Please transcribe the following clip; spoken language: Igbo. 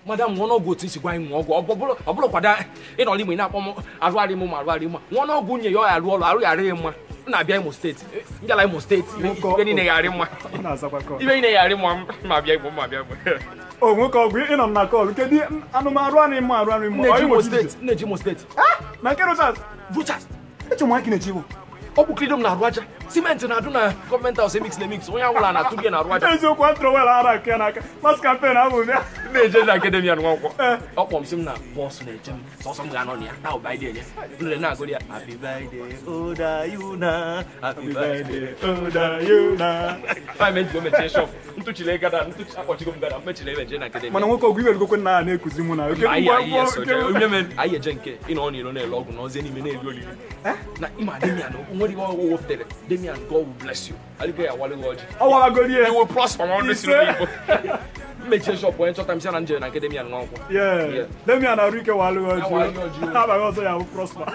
madam one ọgwụ otu isi gwa anyị ọgwụ ọ bụrụ kwada ịnọ n'ime na-akpọ m arụgharị m ma arụgharị m one ọgwụ nye ya ọ ya arụ ọrụ arụ ya arịghị mma na-abịa Imo steeti mbịala Imo steeti ibe niile ya arị mma ibe niile ya arị mma ma bịa Igbo ma bịa Igbo o nwoke ọgwụ ịnọ m na kọl kedu anụmanụ arị mma arụgharị mma nne ji Imo steeti na nke Rochas eche nwa na echiwo ọ bụ kridom na arụ aja simenti na-adụ na gọọmenti haus emix na emix onye awụla na-atụ gị na arụ aja eziokwu atrọwel ara nke n'aka mas kampen ahụ bịa na-eje na nke Damian Nwankwo ọ kpọm sị m na bọs na-eche m sọsọ m ga-anọ na ya na ụbaide enye nre na-agụrụ ya happy birthday oda yuna happy birthday oda yuna paimenti mechie shop ntụchile gada ntụchi akpọchigo m gada mechile emeje na nke Damian mana nwoke ọgwụ iwe gokwe na na-ekuzi mụ na anyị eje nke ịnọ n'ilo na-ele ọgwụ na ozie n'ime na-eri olili na ịma Damian nwere ihe ọgwụ wepụtara Damian, God will bless you. I'll go here. You will prosper. I want to see people. Make sure point time see Angel and Damian Nwankwo. Yeah. Damian Arike walu oji. How about also you will prosper.